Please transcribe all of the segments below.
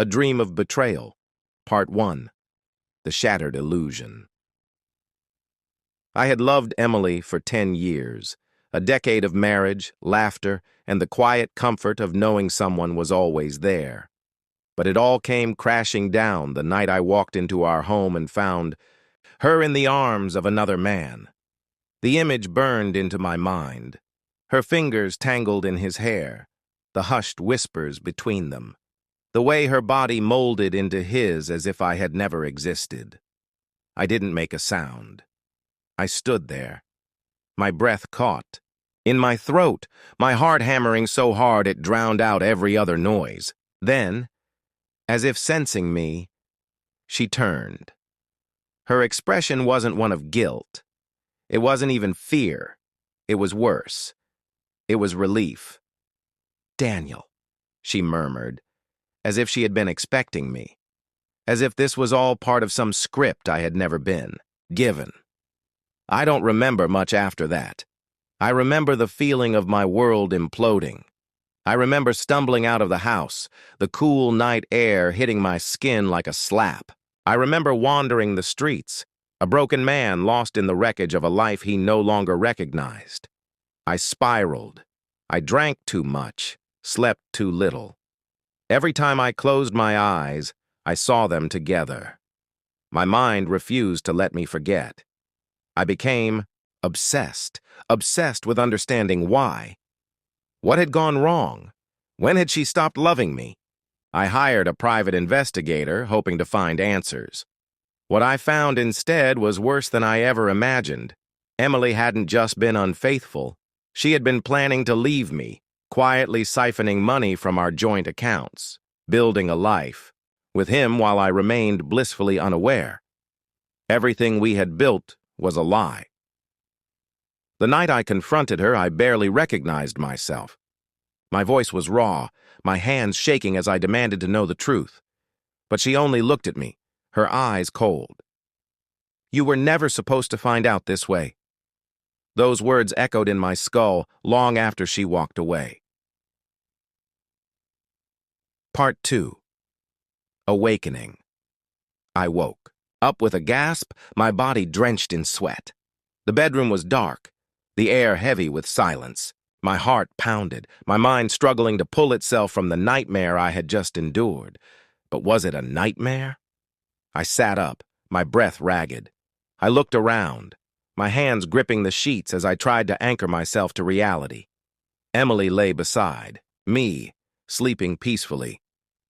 A Dream of Betrayal, Part 1, The Shattered Illusion. I had loved Emily for 10 years, a decade of marriage, laughter, and the quiet comfort of knowing someone was always there. But it all came crashing down the night I walked into our home and found her in the arms of another man. The image burned into my mind, her fingers tangled in his hair, the hushed whispers between them, the way her body molded into his as if I had never existed. I didn't make a sound. I stood there, my breath caught, in my throat, my heart hammering so hard it drowned out every other noise. Then, as if sensing me, she turned. Her expression wasn't one of guilt. It wasn't even fear. It was worse. It was relief. "Daniel," she murmured, as if she had been expecting me, as if this was all part of some script I had never been given. I don't remember much after that. I remember the feeling of my world imploding. I remember stumbling out of the house, the cool night air hitting my skin like a slap. I remember wandering the streets, a broken man lost in the wreckage of a life he no longer recognized. I spiraled. I drank too much, slept too little. Every time I closed my eyes, I saw them together. My mind refused to let me forget. I became obsessed with understanding why. What had gone wrong? When had she stopped loving me? I hired a private investigator, hoping to find answers. What I found instead was worse than I ever imagined. Emily hadn't just been unfaithful. She had been planning to leave me, quietly siphoning money from our joint accounts, building a life with him while I remained blissfully unaware. Everything we had built was a lie. The night I confronted her, I barely recognized myself. My voice was raw, my hands shaking as I demanded to know the truth. But she only looked at me, her eyes cold. "You were never supposed to find out this way." Those words echoed in my skull long after she walked away. Part 2. Awakening. I woke, up with a gasp, my body drenched in sweat. The bedroom was dark, the air heavy with silence. My heart pounded, my mind struggling to pull itself from the nightmare I had just endured. But was it a nightmare? I sat up, my breath ragged. I looked around, my hands gripping the sheets as I tried to anchor myself to reality. Emily lay beside me, sleeping peacefully.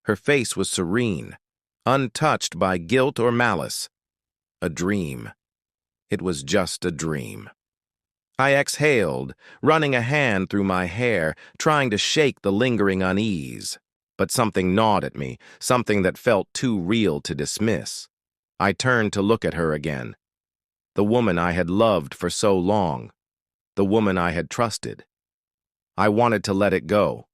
Her face was serene, untouched by guilt or malice. A dream. It was just a dream. I exhaled, running a hand through my hair, trying to shake the lingering unease. But something gnawed at me, something that felt too real to dismiss. I turned to look at her again. The woman I had loved for so long. The woman I had trusted. I wanted to let it go,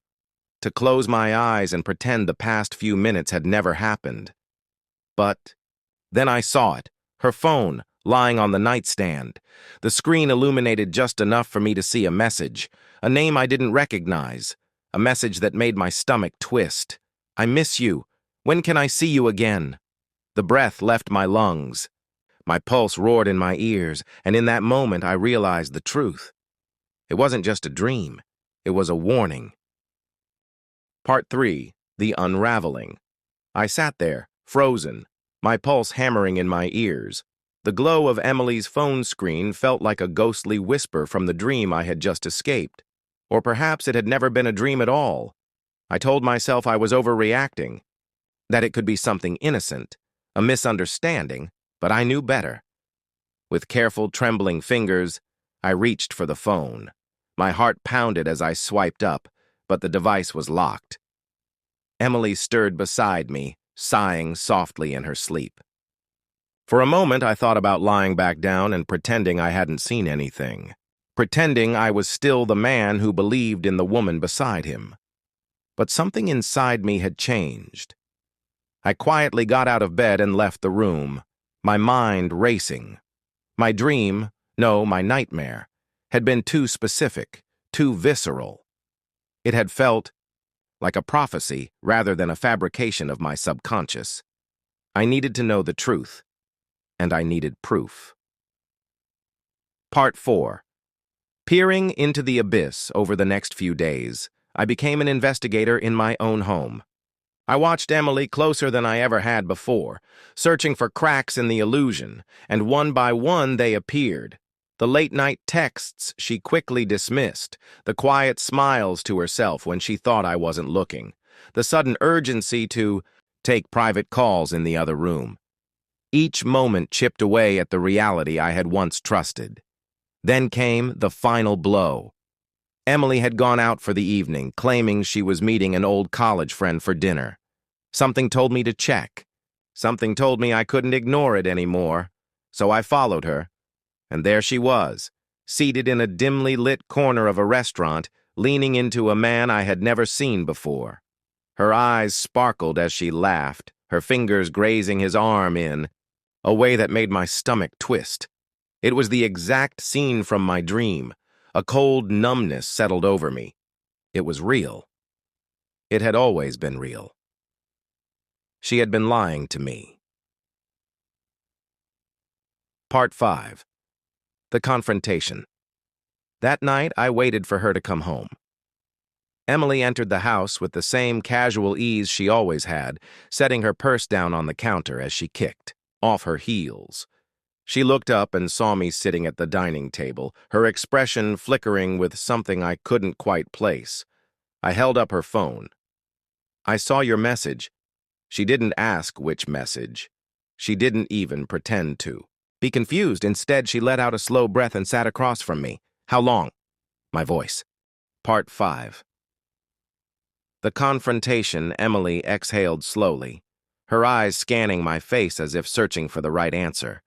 to close my eyes and pretend the past few minutes had never happened. But then I saw it, her phone, lying on the nightstand. The screen illuminated just enough for me to see a message, a name I didn't recognize, a message that made my stomach twist. "I miss you. When can I see you again?" The breath left my lungs. My pulse roared in my ears, and in that moment I realized the truth. It wasn't just a dream. It was a warning. Part 3. The Unraveling. I sat there, frozen, my pulse hammering in my ears. The glow of Emily's phone screen felt like a ghostly whisper from the dream I had just escaped. Or perhaps it had never been a dream at all. I told myself I was overreacting, that it could be something innocent, a misunderstanding, but I knew better. With careful, trembling fingers, I reached for the phone. My heart pounded as I swiped up, but the device was locked. Emily stirred beside me, sighing softly in her sleep. For a moment, I thought about lying back down and pretending I hadn't seen anything, pretending I was still the man who believed in the woman beside him. But something inside me had changed. I quietly got out of bed and left the room, my mind racing. My dream, no, my nightmare, had been too specific, too visceral. It had felt like a prophecy rather than a fabrication of my subconscious. I needed to know the truth, and I needed proof. Part 4. Peering into the abyss over the next few days, I became an investigator in my own home. I watched Emily closer than I ever had before, searching for cracks in the illusion, and one by one they appeared. The late-night texts she quickly dismissed, the quiet smiles to herself when she thought I wasn't looking, the sudden urgency to take private calls in the other room. Each moment chipped away at the reality I had once trusted. Then came the final blow. Emily had gone out for the evening, claiming she was meeting an old college friend for dinner. Something told me to check. Something told me I couldn't ignore it anymore. So I followed her. And there she was, seated in a dimly lit corner of a restaurant, leaning into a man I had never seen before. Her eyes sparkled as she laughed, her fingers grazing his arm in a way that made my stomach twist. It was the exact scene from my dream. A cold numbness settled over me. It was real. It had always been real. She had been lying to me. Part 5. The confrontation. That night, I waited for her to come home. Emily entered the house with the same casual ease she always had, setting her purse down on the counter as she kicked, off her heels. She looked up and saw me sitting at the dining table, her expression flickering with something I couldn't quite place. I held up her phone. "I saw your message." She didn't ask which message. She didn't even pretend to be confused. Instead, she let out a slow breath and sat across from me. "How long?" My voice. Part 5. The confrontation. Emily exhaled slowly, her eyes scanning my face as if searching for the right answer,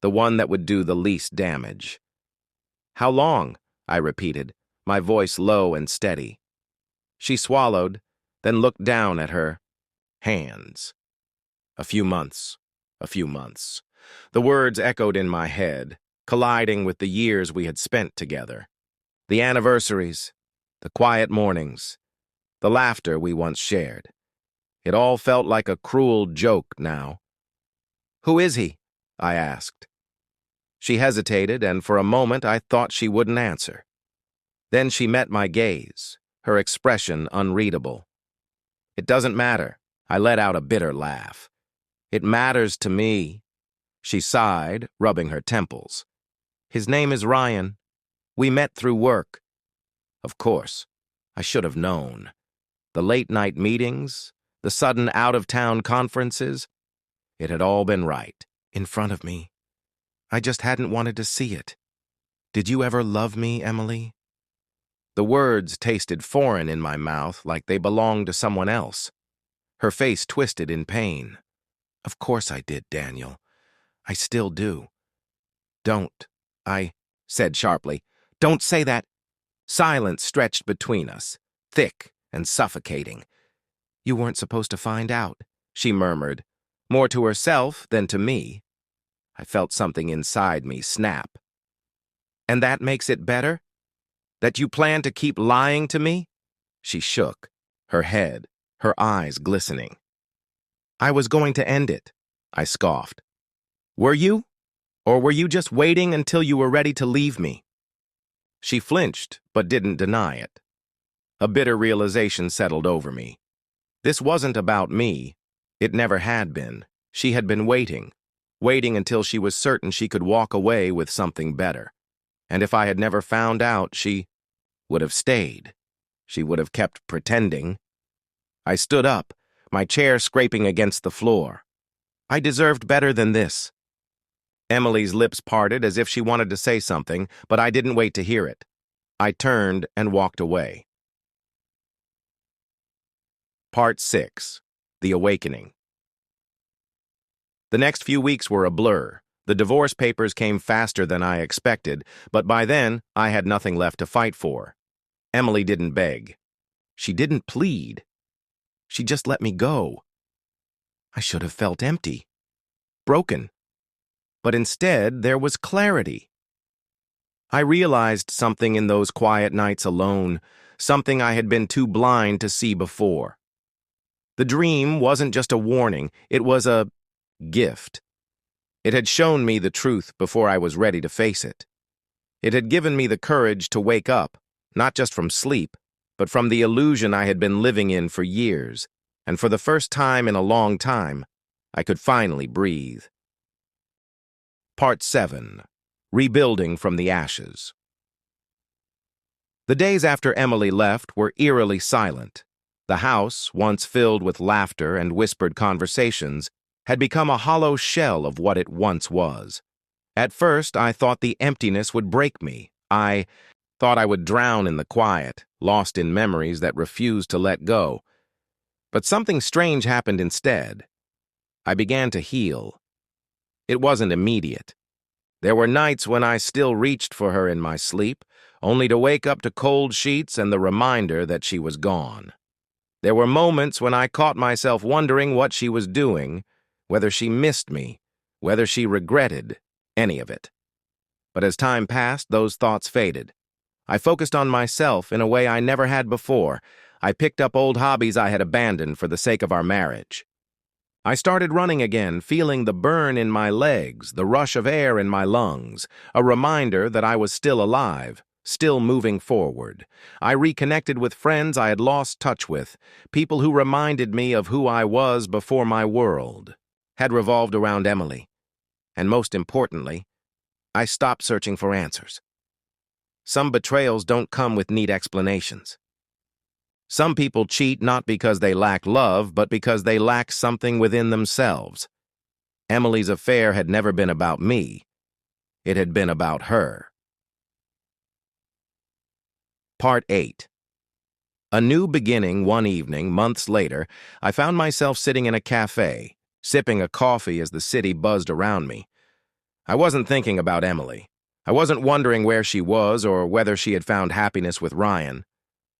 the one that would do the least damage. "How long?" I repeated, my voice low and steady. She swallowed, then looked down at her hands. "A few months. A few months." The words echoed in my head, colliding with the years we had spent together. The anniversaries, the quiet mornings, the laughter we once shared. It all felt like a cruel joke now. "Who is he?" I asked. She hesitated, and for a moment I thought she wouldn't answer. Then she met my gaze, her expression unreadable. "It doesn't matter." I let out a bitter laugh. "It matters to me." She sighed, rubbing her temples. "His name is Ryan. We met through work." Of course, I should have known. The late-night meetings, the sudden out-of-town conferences, it had all been right, in front of me. I just hadn't wanted to see it. "Did you ever love me, Emily?" The words tasted foreign in my mouth, like they belonged to someone else. Her face twisted in pain. "Of course I did, Daniel. I still do." "Don't," I said sharply. "Don't say that." Silence stretched between us, thick and suffocating. "You weren't supposed to find out," she murmured, more to herself than to me. I felt something inside me snap. "And that makes it better? That you plan to keep lying to me?" She shook, her head, her eyes glistening. "I was going to end it," I scoffed. "Were you? Or were you just waiting until you were ready to leave me?" She flinched, but didn't deny it. A bitter realization settled over me. This wasn't about me. It never had been. She had been waiting until she was certain she could walk away with something better. And if I had never found out, she would have stayed. She would have kept pretending. I stood up, my chair scraping against the floor. I deserved better than this. Emily's lips parted as if she wanted to say something, but I didn't wait to hear it. I turned and walked away. Part 6. The Awakening. The next few weeks were a blur. The divorce papers came faster than I expected, but by then I had nothing left to fight for. Emily didn't beg. She didn't plead. She just let me go. I should have felt empty, broken. But instead, there was clarity. I realized something in those quiet nights alone, something I had been too blind to see before. The dream wasn't just a warning, it was a gift. It had shown me the truth before I was ready to face it. It had given me the courage to wake up, not just from sleep, but from the illusion I had been living in for years, and for the first time in a long time, I could finally breathe. Part 7. Rebuilding from the Ashes. The days after Emily left were eerily silent. The house, once filled with laughter and whispered conversations, had become a hollow shell of what it once was. At first, I thought the emptiness would break me. I thought I would drown in the quiet, lost in memories that refused to let go. But something strange happened instead. I began to heal. It wasn't immediate. There were nights when I still reached for her in my sleep, only to wake up to cold sheets and the reminder that she was gone. There were moments when I caught myself wondering what she was doing, whether she missed me, whether she regretted any of it. But as time passed, those thoughts faded. I focused on myself in a way I never had before. I picked up old hobbies I had abandoned for the sake of our marriage. I started running again, feeling the burn in my legs, the rush of air in my lungs, a reminder that I was still alive, still moving forward. I reconnected with friends I had lost touch with, people who reminded me of who I was before my world had revolved around Emily. And most importantly, I stopped searching for answers. Some betrayals don't come with neat explanations. Some people cheat not because they lack love, but because they lack something within themselves. Emily's affair had never been about me. It had been about her. Part 8. A new beginning. One evening, months later, I found myself sitting in a cafe, sipping a coffee as the city buzzed around me. I wasn't thinking about Emily. I wasn't wondering where she was or whether she had found happiness with Ryan.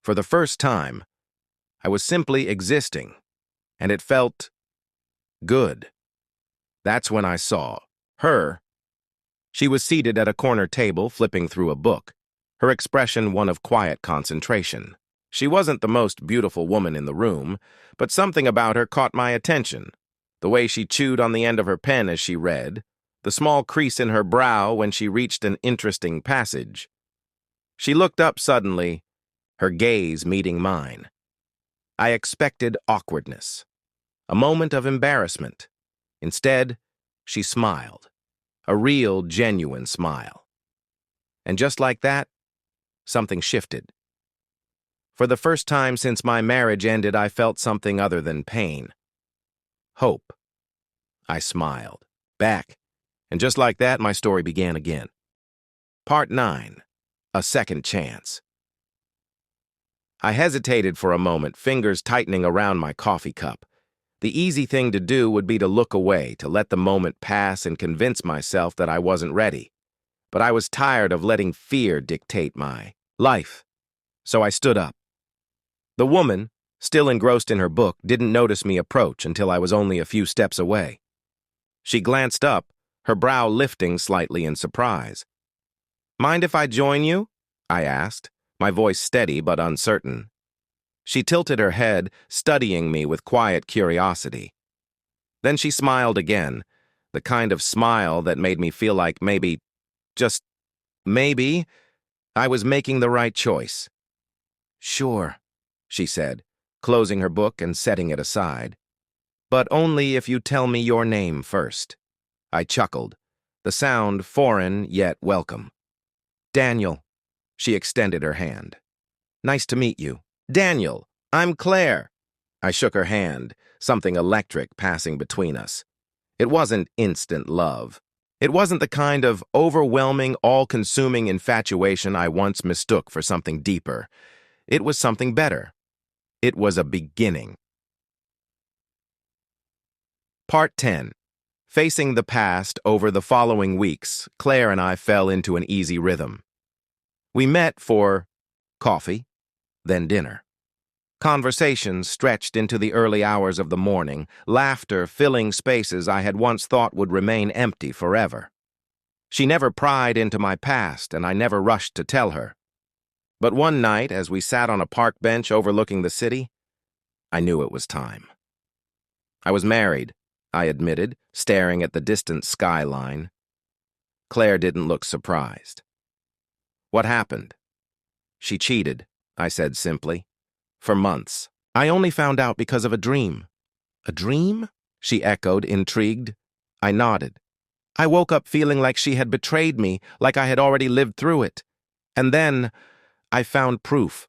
For the first time, I was simply existing, and it felt good. That's when I saw her. She was seated at a corner table, flipping through a book, her expression one of quiet concentration. She wasn't the most beautiful woman in the room, but something about her caught my attention. The way she chewed on the end of her pen as she read, the small crease in her brow when she reached an interesting passage. She looked up suddenly, her gaze meeting mine. I expected awkwardness, a moment of embarrassment. Instead, she smiled, a real, genuine smile. And just like that, something shifted. For the first time since my marriage ended, I felt something other than pain. Hope. I smiled back, and just like that, my story began again. Part 9. A second chance. I hesitated for a moment, fingers tightening around my coffee cup. The easy thing to do would be to look away, to let the moment pass and convince myself that I wasn't ready. But I was tired of letting fear dictate my life. So I stood up. The woman, still engrossed in her book, didn't notice me approach until I was only a few steps away. She glanced up, her brow lifting slightly in surprise. "Mind if I join you?" I asked, my voice steady but uncertain. She tilted her head, studying me with quiet curiosity. Then she smiled again, the kind of smile that made me feel like maybe, just maybe, I was making the right choice. "Sure," she said, closing her book and setting it aside. "But only if you tell me your name first." I chuckled, the sound foreign yet welcome. "Daniel." She extended her hand. "Nice to meet you." "Daniel, I'm Claire." I shook her hand, something electric passing between us. It wasn't instant love. It wasn't the kind of overwhelming, all-consuming infatuation I once mistook for something deeper. It was something better. It was a beginning. Part 10. Facing the past. Over the following weeks, Claire and I fell into an easy rhythm. We met for coffee, then dinner. Conversations stretched into the early hours of the morning, laughter filling spaces I had once thought would remain empty forever. She never pried into my past, and I never rushed to tell her. But one night, as we sat on a park bench overlooking the city, I knew it was time. I was married, I admitted, staring at the distant skyline. Claire didn't look surprised. What happened? She cheated, I said simply. For months. I only found out because of a dream. A dream? She echoed, intrigued. I nodded. I woke up feeling like she had betrayed me, like I had already lived through it. And then I found proof.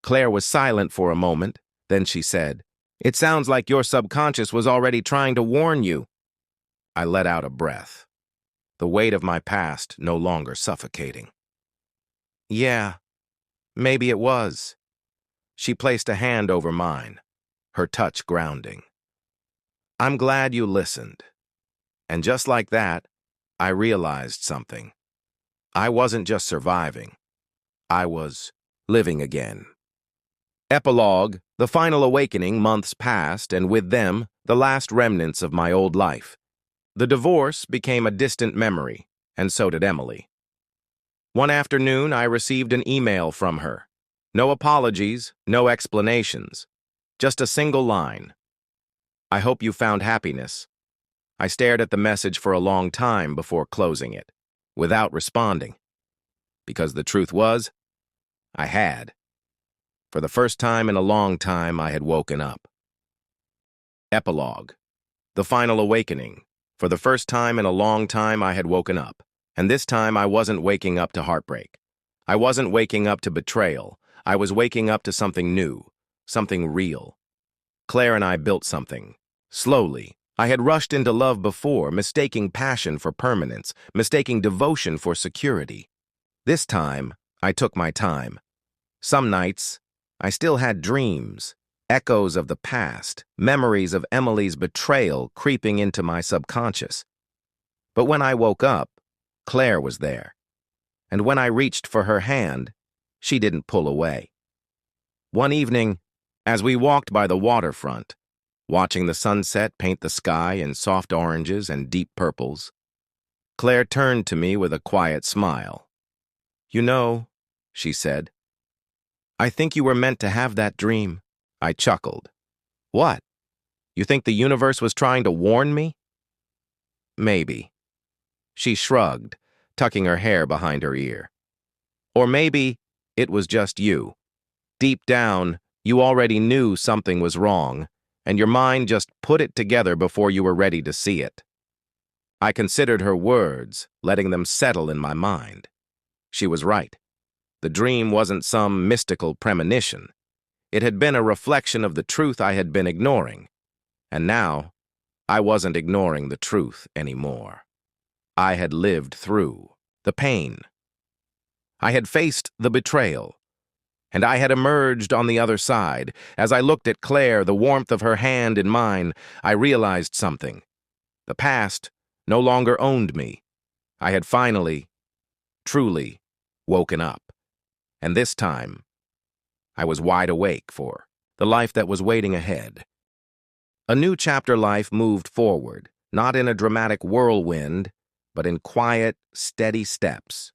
Claire was silent for a moment. Then she said, "It sounds like your subconscious was already trying to warn you." I let out a breath, the weight of my past no longer suffocating. Yeah, maybe it was. She placed a hand over mine, her touch grounding. I'm glad you listened. And just like that, I realized something. I wasn't just surviving. I was living again. Epilogue, the final awakening. Months passed, and with them, the last remnants of my old life. The divorce became a distant memory, and so did Emily. One afternoon, I received an email from her. No apologies, no explanations. Just a single line. I hope you found happiness. I stared at the message for a long time before closing it, without responding. Because the truth was, I had. For the first time in a long time, I had woken up. Epilogue. The final awakening. For the first time in a long time, I had woken up. And this time, I wasn't waking up to heartbreak. I wasn't waking up to betrayal. I was waking up to something new, something real. Claire and I built something. Slowly. I had rushed into love before, mistaking passion for permanence, mistaking devotion for security. This time, I took my time. Some nights, I still had dreams, echoes of the past, memories of Emily's betrayal creeping into my subconscious. But when I woke up, Claire was there. And when I reached for her hand, she didn't pull away. One evening, as we walked by the waterfront, watching the sunset paint the sky in soft oranges and deep purples, Claire turned to me with a quiet smile. "You know," she said, "I think you were meant to have that dream." I chuckled. "What? You think the universe was trying to warn me?" "Maybe." She shrugged, tucking her hair behind her ear. "Or maybe it was just you. Deep down, you already knew something was wrong, and your mind just put it together before you were ready to see it." I considered her words, letting them settle in my mind. She was right. The dream wasn't some mystical premonition. It had been a reflection of the truth I had been ignoring. And now, I wasn't ignoring the truth anymore. I had lived through the pain. I had faced the betrayal. And I had emerged on the other side. As I looked at Claire, the warmth of her hand in mine, I realized something. The past no longer owned me. I had finally, truly, woken up. And this time, I was wide awake for the life that was waiting ahead. A new chapter life moved forward, not in a dramatic whirlwind, but in quiet, steady steps.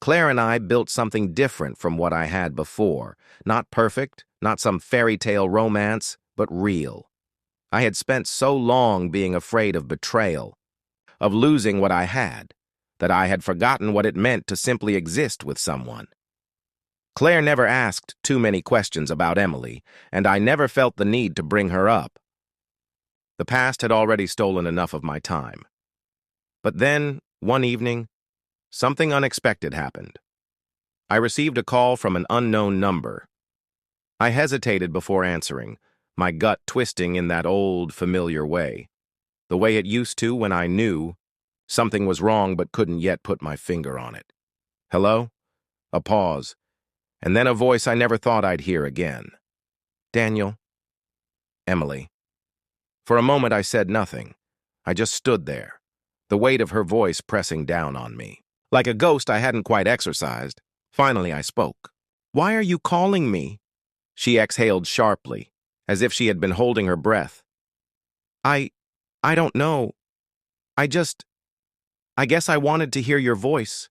Claire and I built something different from what I had before. Not perfect, not some fairy tale romance, but real. I had spent so long being afraid of betrayal, of losing what I had, that I had forgotten what it meant to simply exist with someone. Claire never asked too many questions about Emily, and I never felt the need to bring her up. The past had already stolen enough of my time. But then, one evening, something unexpected happened. I received a call from an unknown number. I hesitated before answering, my gut twisting in that old, familiar way. The way it used to when I knew something was wrong but couldn't yet put my finger on it. "Hello?" A pause, and then a voice I never thought I'd hear again. "Daniel." "Emily." For a moment I said nothing. I just stood there, the weight of her voice pressing down on me. Like a ghost I hadn't quite exorcised. Finally I spoke. "Why are you calling me?" She exhaled sharply, as if she had been holding her breath. I don't know. I just..." I guess I wanted to hear your voice.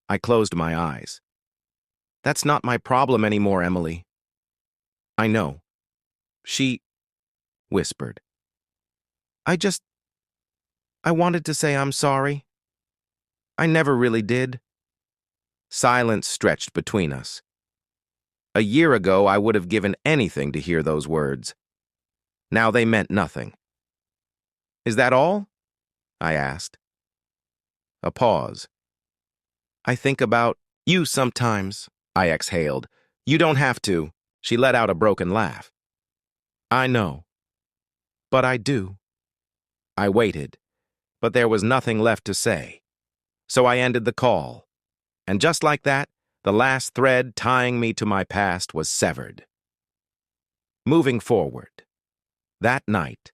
I closed my eyes. That's not my problem anymore, Emily. I know. She whispered. I wanted to say I'm sorry. I never really did. Silence stretched between us. A year ago, I would have given anything to hear those words. Now they meant nothing. Is that all? I asked. A pause. I think about you sometimes, I exhaled. You don't have to. She let out a broken laugh. I know. But I do. I waited, but there was nothing left to say. So I ended the call. And just like that, the last thread tying me to my past was severed. Moving forward. That night,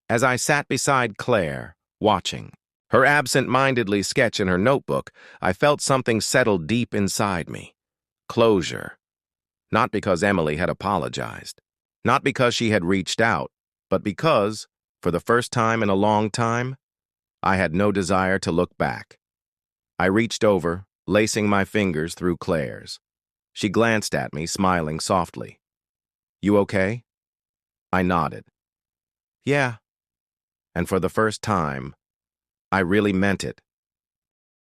as I sat beside Claire, watching her absent-mindedly sketch in her notebook, I felt something settle deep inside me. Closure. Not because Emily had apologized. Not because she had reached out, but because, for the first time in a long time, I had no desire to look back. I reached over, lacing my fingers through Claire's. She glanced at me, smiling softly. You okay? I nodded. Yeah. And for the first time, I really meant it.